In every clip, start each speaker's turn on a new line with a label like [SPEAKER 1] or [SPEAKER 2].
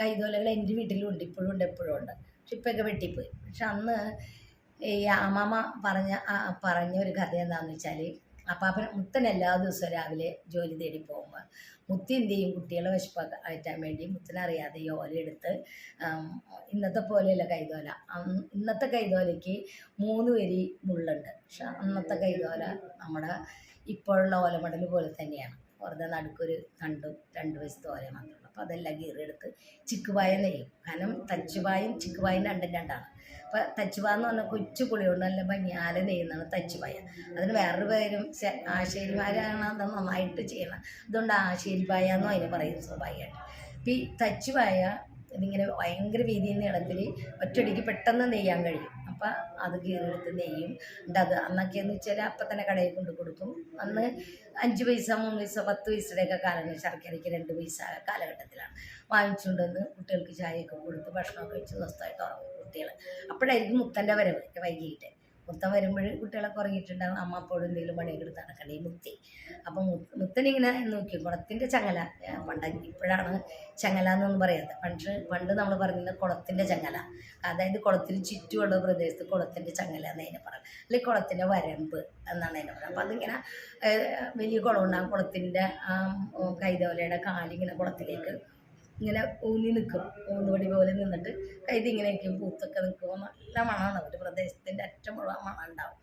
[SPEAKER 1] കൈതോലകൾ എൻ്റെ വീട്ടിലും ഉണ്ട്, ഇപ്പോഴും ഉണ്ട്, എപ്പോഴും ഉണ്ട്. പക്ഷെ ഇപ്പൊക്കെ വെട്ടിപ്പോയി. പക്ഷെ അന്ന് ഈ അമ്മാമ്മ പറഞ്ഞ ഒരു കഥ എന്താണെന്ന് വെച്ചാൽ, അപ്പാപ്പൻ മുത്തൻ എല്ലാ ദിവസവും രാവിലെ ജോലി തേടി പോകുമ്പോൾ മുത്തി എന്ത് ചെയ്യും, കുട്ടികളെ വിശപ്പൊക്കെ അയറ്റാൻ വേണ്ടി മുത്തിനറിയാതെ ഈ ഓല എടുത്ത്, ഇന്നത്തെ പോലെയല്ല കൈതോല, ഇന്നത്തെ കൈതോലയ്ക്ക് 3 വരി മുള്ളുണ്ട്. പക്ഷെ അന്നത്തെ കൈതോല നമ്മുടെ ഇപ്പോഴുള്ള ഓലമടൽ പോലെ തന്നെയാണ്. വെറുതെ നടുക്കൊരു കണ്ടും 2 വയസ്സത്തെ ഓല മാത്രമേ ഉള്ളൂ. അപ്പോൾ അതെല്ലാം കീറിയെടുത്ത് ചിക്കുപായ നെയ്യും. കാരണം തച്ചുപായും ചിക്കുപായും രണ്ടും രണ്ടാണ്. അപ്പോൾ തച്ചുപായ എന്ന് പറഞ്ഞാൽ കൊച്ചു പുളിയോട് നല്ല ഭംഗിയാലെ നെയ്യുന്നതാണ് തച്ചുപായ. അതിന് വേറൊരു പേരും ആശേരിമാരാണ് അത് നന്നായിട്ട് ചെയ്യണം. അതുകൊണ്ട് ആശേരിപ്പായ എന്നും അതിന് പറയുന്നത് സ്വാഭാവികമായിട്ട്. അപ്പോൾ ഈ തച്ചുപായ ഇതിങ്ങനെ ഭയങ്കര വീതിയിൽ നീളത്തിൽ ഒറ്റയടിക്ക് പെട്ടെന്ന് നെയ്യാൻ കഴിയും. അപ്പം അത് കീറിയെടുത്ത് നെയ്യും ഉണ്ട്. അത് അന്നൊക്കെയെന്ന് വെച്ചാൽ അപ്പം തന്നെ കടയിൽ കൊണ്ട് കൊടുക്കും. അന്ന് 5 പൈസ 3 പൈസ 10 പൈസയുടെയൊക്കെ കാലങ്ങൾ, ശർക്കരയ്ക്ക് 2 പൈസ കാലഘട്ടത്തിലാണ്. വാങ്ങിച്ചുകൊണ്ടുവന്ന് കുട്ടികൾക്ക് ചായയൊക്കെ കൊടുത്ത് ഭക്ഷണമൊക്കെ കഴിച്ച് സ്വസ്ഥമായിട്ട് ഉറങ്ങും കുട്ടികൾ. അപ്പോഴായിരിക്കും മുത്തൻ്റെ വരവ് വൈകിട്ട്. മുത്തൻ വരുമ്പോൾ കുട്ടികളൊക്കെ ഉറങ്ങിയിട്ടുണ്ടാകും. അമ്മ അപ്പോഴും എന്തെങ്കിലും പണിയൊക്കെ എടുത്ത് നടക്കണ്ടേ ഈ മുത്തി. അപ്പം മുത്തനിങ്ങനെ നോക്കി കുളത്തിൻ്റെ ചങ്ങല, ഇപ്പോഴാണ് ചങ്ങല എന്നൊന്നും പറയാത്ത. പണ്ട് നമ്മൾ പറഞ്ഞിരുന്നത് കുളത്തിൻ്റെ ചങ്ങല, അതായത് കുളത്തിന് ചുറ്റുമുള്ള പ്രദേശത്ത് കുളത്തിൻ്റെ ചങ്ങല എന്നതിനെ പറയാം, അല്ലെങ്കിൽ കുളത്തിൻ്റെ വരമ്പ് എന്നാണ് അതിനെ പറയുക. അപ്പം അതിങ്ങനെ വലിയ കുളമുണ്ട്. ആ കുളത്തിൻ്റെ കൈതോലയുടെ കാലിങ്ങനെ കുളത്തിലേക്ക് ഇങ്ങനെ ഊന്നി നിൽക്കും, ഊന്നുപടി പോലെ നിന്നിട്ട് കൈത് ഇങ്ങനെ വയ്ക്കും. പൂത്തൊക്കെ നിൽക്കുമ്പോൾ നല്ല മണമാണ്. ഒരു പ്രദേശത്തിൻ്റെ അറ്റം മുഴുവൻ മണം ഉണ്ടാവും.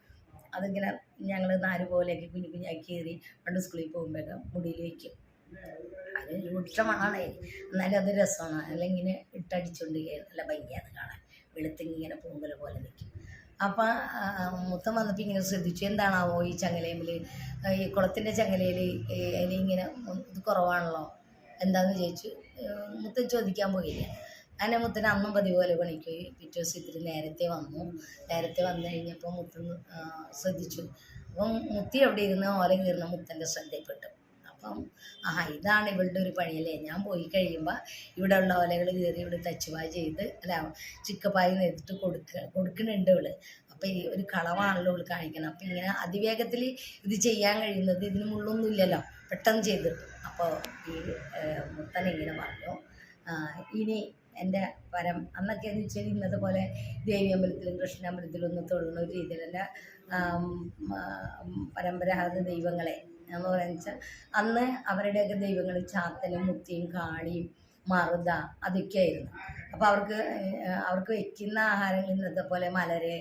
[SPEAKER 1] അതിങ്ങനെ ഞങ്ങൾ 4 പോലെയൊക്കെ കുഞ്ഞു കുഞ്ഞാക്കി കീറി പണ്ട് സ്കൂളിൽ പോകുമ്പോഴൊക്കെ മുടിയിൽ വയ്ക്കും. അത് രൂക്ഷ മണമാണ്. എന്നാലും അത് രസമാണ്. അല്ലെങ്കിൽ ഇങ്ങനെ ഇട്ടടിച്ചുകൊണ്ട് നല്ല ഭംഗിയാണ് കാണാൻ. വെളുത്തിങ്ങനെ പൂങ്കൽ പോലെ നിൽക്കും. അപ്പം മുത്തം വന്നപ്പോൾ ഇങ്ങനെ ശ്രദ്ധിച്ചു, എന്താണാവോ ഈ ചങ്ങലയിൽ, ഈ കുളത്തിൻ്റെ ചങ്ങലയിൽ ഇങ്ങനെ ഇത് കുറവാണല്ലോ, എന്താണെന്ന് ചോദിച്ചു. മുത്തൻ ചോദിക്കാൻ പോയില്ല. അങ്ങനെ മുത്തൻ അന്നും പതിപോലെ പണിക്ക് പോയി. പിറ്റേ ദിവസം ഇത്തിരി നേരത്തെ വന്നു കഴിഞ്ഞപ്പോൾ മുത്തൻ ശ്രദ്ധിച്ചു. അപ്പം മുത്തി എവിടെ ഇരുന്ന് ഓല കീറുന്ന മുത്തൻ്റെ ശ്രദ്ധയിൽപ്പെട്ടു. അപ്പം ഇതാണ് ഇവളുടെ ഒരു പണിയല്ലേ. ഞാൻ പോയി കഴിയുമ്പോൾ ഇവിടെ ഉള്ള ഓലകൾ കീറി ഇവിടെ തച്ചുപായ ചെയ്ത് ചിക്കപ്പായ നെയ്തിട്ട് കൊടുക്കുന്നുണ്ട് ഇവള്. അപ്പം ഈ ഒരു കളവാണല്ലോ ഇവള് കാണിക്കണം. അപ്പം ഇങ്ങനെ അതിവേഗത്തിൽ ഇത് ചെയ്യാൻ കഴിയുന്നത്, ഇതിന് മുള്ളൊന്നും ഇല്ലല്ലോ, പെട്ടെന്ന് ചെയ്തിട്ടു. അപ്പോൾ ഈ മുത്തൻ ഇങ്ങനെ പറഞ്ഞു, ഇനി എൻ്റെ അന്നൊക്കെ എന്ന് വെച്ചാൽ ഇന്നത്തെ പോലെ ദേവീയമ്പലത്തിലും കൃഷ്ണാമ്പലത്തിലും ഒന്നും തൊഴുന്ന ഒരു രീതിയിലല്ല. പരമ്പരാഗത ദൈവങ്ങളെ എന്ന് പറയുന്നത് അന്ന് അവരുടെയൊക്കെ ദൈവങ്ങൾ ചാത്തനും മുത്തിയും കാളിയും മറുത അതൊക്കെയായിരുന്നു. അപ്പോൾ അവർക്ക് വയ്ക്കുന്ന ആഹാരങ്ങൾ ഇന്നത്തെ പോലെ മലര്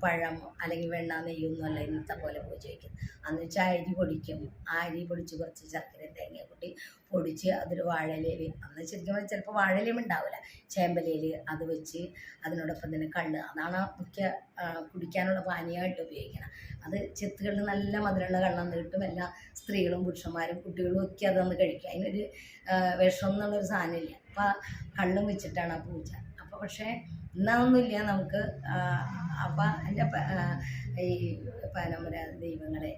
[SPEAKER 1] പഴം അല്ലെങ്കിൽ വെണ്ണ നെയ്യൊന്നും അല്ല ഇന്നത്തെ പോലെ പൂജ വയ്ക്കും. അന്ന് വെച്ചാൽ അരി പൊടിക്കും. ആ അരി പൊടിച്ച് കുറച്ച് ചക്കര തേങ്ങ കൂട്ടി പൊടിച്ച് അതൊരു വാഴയിലയിൽ, അന്ന് ശരിക്കും ചിലപ്പോൾ വാഴയിലും ഉണ്ടാവില്ല, ചേമ്പലയിൽ അത് വെച്ച് അതിനോടൊപ്പം തന്നെ കള്ള്, അതാണ് മുഖ്യ കുടിക്കാനുള്ള പാനീയമായിട്ട് ഉപയോഗിക്കണം. അത് ചെത്തുകളിൽ നല്ല മധുരമുള്ള കള്ളം കിട്ടും. എല്ലാ സ്ത്രീകളും പുരുഷന്മാരും കുട്ടികളും ഒക്കെ അതൊന്ന് കഴിക്കും. അതിനൊരു വിഷം എന്നുള്ളൊരു സാധനമില്ല. അപ്പോൾ കള്ളും വെച്ചിട്ടാണ് ആ പൂജ. അപ്പോൾ പക്ഷേ ഇന്നതൊന്നുമില്ല നമുക്ക്. അപ്പം എൻ്റെ ഈ പരമ്പരാഗത ദൈവങ്ങളെ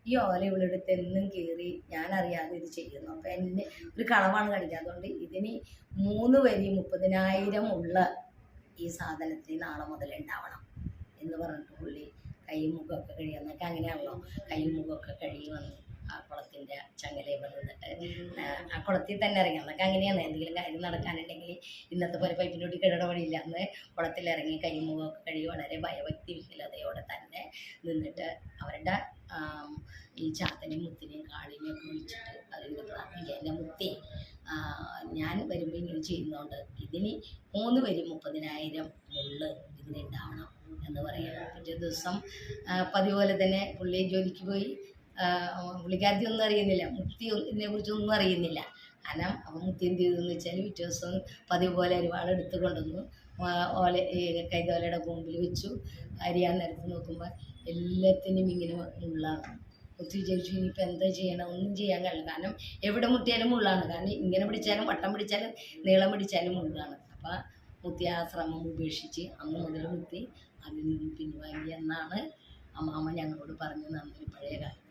[SPEAKER 1] ഈ ഓല ഇവിടെടുത്ത് എന്നും കീറി ഞാനറിയാതെ ഇത് ചെയ്യുന്നു. അപ്പം എന്നെ ഒരു കളവാണ് കാണിക്കുക. അതുകൊണ്ട് ഇതിന് 3 വരി 30,000 ഉള്ള ഈ സാധനത്തിന് നാളെ മുതൽ ഉണ്ടാവണം എന്ന് പറഞ്ഞിട്ട് പുള്ളി കൈയും മുഖമൊക്കെ കഴുകി, എന്നൊക്കെ അങ്ങനെയാണല്ലോ, കൈയും മുഖമൊക്കെ കഴുകി വന്നു ആ കുളത്തിൻ്റെ ചങ്ങലയിൽ വന്നിട്ട് ആ കുളത്തിൽ തന്നെ ഇറങ്ങി. അന്നൊക്കെ അങ്ങനെയാണ്. എന്തെങ്കിലും കാര്യം നടക്കാനുണ്ടെങ്കിൽ ഇന്നത്തെ പോലെ പൈപ്പിനോട്ടി കിടട വഴിയില്ല. അന്ന് കുളത്തിലിറങ്ങി കൈയും മുഖമൊക്കെ കഴുകി വളരെ ഭയഭക്തി വിഹ്വലതയോടെ തന്നെ നിന്നിട്ട് അവരുടെ ഈ ചാത്തനെയും മുത്തിനെയും കാളിനെയും ഒക്കെ വിളിച്ചിട്ട് അതിന് പ്രാർത്ഥിക്കുക, എൻ്റെ മുത്തി ഞാൻ വരുമ്പോൾ ഇങ്ങനെ ചെയ്യുന്നതുകൊണ്ട് ഇതിന് 3 വരി 30,000 മുള്ള് ഇതിനുണ്ടാവണം എന്ന് പറയുക. പിറ്റേ ദിവസം പതിപോലെ തന്നെ പുള്ളി ജോലിക്ക് പോയി. പുള്ളിക്കാരത്തി ഒന്നും അറിയുന്നില്ല, മുത്തി ഇതിനെ കുറിച്ചൊന്നും അറിയുന്നില്ല. കാരണം അപ്പം മുത്തി എന്ത് ചെയ്തെന്ന് വെച്ചാൽ പിറ്റേ ദിവസം പതിവ് പോലെ ഒരുപാട് എടുത്ത് കൊണ്ടുവന്നു കൈതോലയുടെ മുമ്പിൽ വെച്ചു. അരിയാൻ നേരത്ത് നോക്കുമ്പോൾ എല്ലാത്തിനും ഇങ്ങനെ മുള്ളാണ്. മുത്തി വിചാരിച്ചു ഇനിയിപ്പോൾ എന്താ ചെയ്യണം, ഒന്നും ചെയ്യാൻ കഴിയില്ല. കാരണം എവിടെ മുട്ടിയാലും മുള്ളാണ്. കാരണം ഇങ്ങനെ പിടിച്ചാലും വട്ടം പിടിച്ചാലും നീളം പിടിച്ചാലും മുള്ളാണ്. അപ്പം മുത്തി ആ ശ്രമം ഉപേക്ഷിച്ച് അന്ന് മുതൽ മുത്തി അതിൽ നിന്ന് പിൻവാങ്ങി എന്നാണ് അമ്മാമ്മ ഞങ്ങളോട് പറഞ്ഞു തന്നൊരു പഴയ കാലം.